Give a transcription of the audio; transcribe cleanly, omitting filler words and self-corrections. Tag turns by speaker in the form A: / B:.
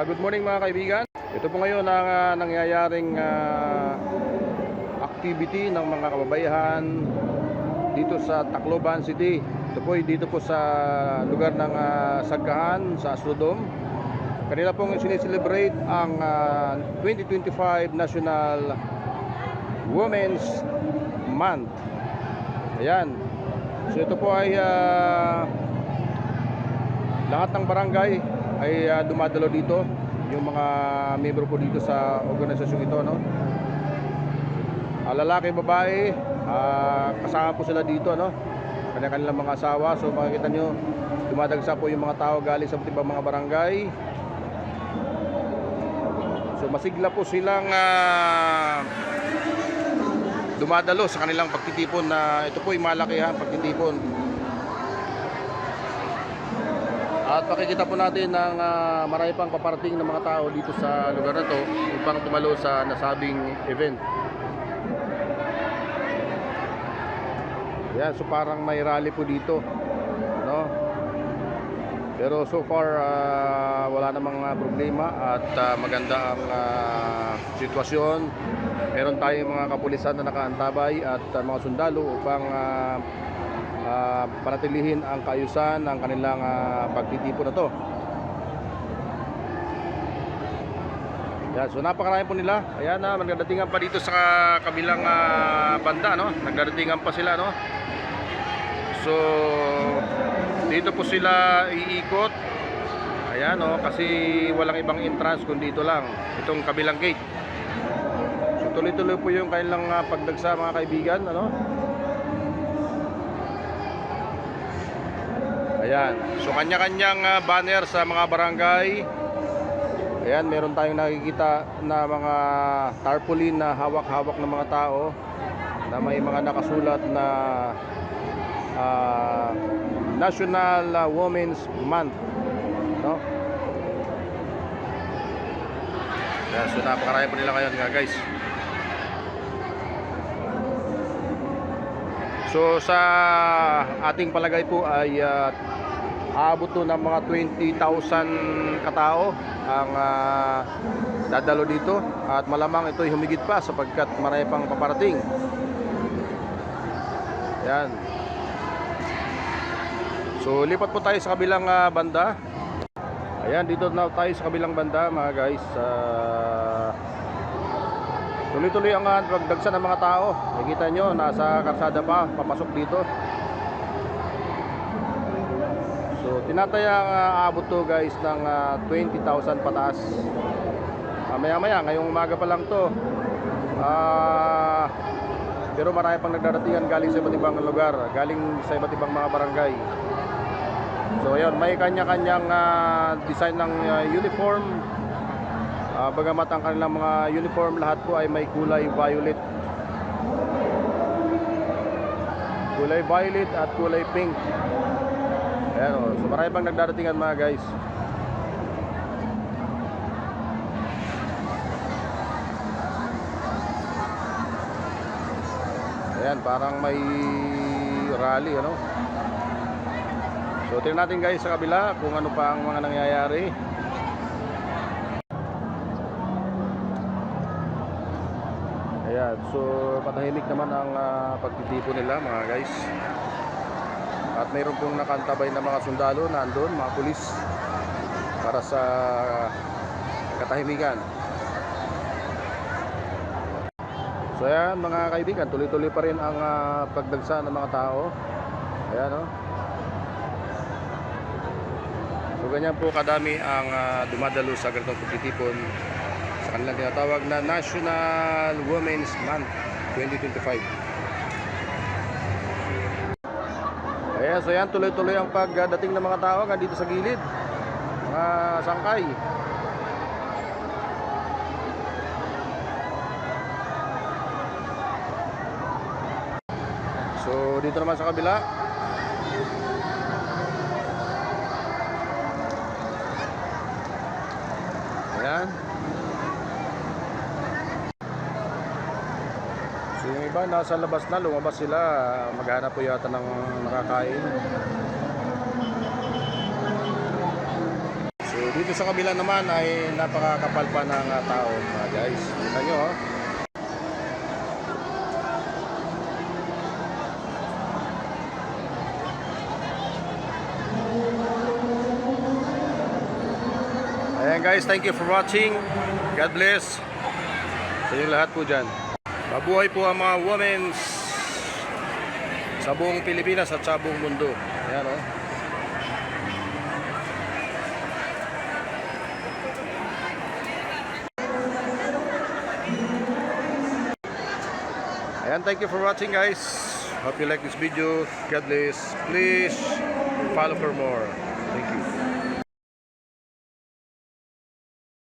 A: Good morning mga kaibigan. Ito po ngayon ang nangyayaring activity ng mga kababayan dito sa Tacloban City. Ito po dito po sa lugar ng Sagkahan sa Astrodome. Kanila pong sineselebrate ang 2025 National Women's Month. Ayan. So ito po ay lahat ng barangay ay dumadalo dito, yung mga membro po dito sa organisasyong ito, no? Lalaki, babae, kasama po sila dito, no? Kanilang mga asawa. So makikita nyo, dumadagsa po yung mga tao galing sa ibang mga barangay. So masigla po silang dumadalo sa kanilang pagtitipon na ito po ay malakihan pagtitipon. At makikita po natin ng marami pang paparating ng mga tao dito sa lugar na to upang tumalo sa nasabing event. Yan, so parang may rally po dito, no? Pero so far wala namang problema at maganda ang sitwasyon. Meron tayong mga kapulisan na nakaantabay at mga sundalo upang panatilihin ang kaayusan ng kanilang pagtitipon na to. Yan, so napakarami po nila. Ayan na, magdadatingan pa dito sa kabilang banda, no? Nagdadatingan pa sila, no? So dito po sila iikot. Ayan, no? Kasi walang ibang entrance kundi dito lang, itong kabilang gate. So tuloy-tuloy po yung kanilang pagdagsa mga kaibigan, ano? Ayan, so kanya-kanyang banner sa mga barangay. Ayan, meron tayong nakikita na mga tarpaulin na hawak-hawak ng mga tao na may mga nakasulat na National Women's Month, no? Ayan, so napakarami po nila ngayon nga guys. So sa ating palagay po ay aabot to ng mga 20,000 katao ang dadalo dito, at malamang ito ay humigit pa sapagkat marami pang paparating. Yan. So lipat po tayo sa kabilang banda. Ayan, dito na tayo sa kabilang banda mga guys. Tuloy-tuloy ang pagdagsa ng mga tao. Nakikita nyo, nasa karsada pa, papasok dito. So tinatayang aabot to guys ng 20,000 pataas. Maya-maya, ngayong umaga pa lang to. Pero marami pang nagdaratingan galing sa iba't ibang lugar, galing sa iba't ibang mga barangay. So ayun, may kanya-kanyang design ng uniform. Bagamat ang kanilang mga uniform lahat po ay may kulay violet. Kulay violet at kulay pink. Ayan, so marami pang nagdaratingan mga guys. Ayan, parang may rally, ano? So tingnan natin guys sa kabila kung ano pa ang mga nangyayari. Ayan, so patahimik naman ang pagtitipon nila mga guys. At mayroon pong nakantabay na mga sundalo nandun, mga pulis, para sa katahimikan. So ayan mga kaibigan, tuloy-tuloy pa rin ang pagdagsa ng mga tao. Ayan, no? So ganyan po kadami ang dumadalo sa ganitong pagtitipon sa kanilang tinatawag na National Women's Month 2025. Ayan, so yan, tuloy-tuloy ang pagdating ng mga tao dito sa gilid, mga sangkay. So dito naman sa kabila. Ayan. So yung iba nasa labas na, lumabas sila, maghanap po yata ng makakain. So dito sa kabila naman ay napakakapal pa ng tao, mga guys. Kita nyo, oh. Ayan guys, thank you for watching. God bless sa inyo lahat po dyan. Mabuhay po ang mga women sa buong Pilipinas at sa buong mundo. Ayan, oh. Ayan, thank you for watching guys. Hope you like this video. God bless. Please follow for more. Thank you.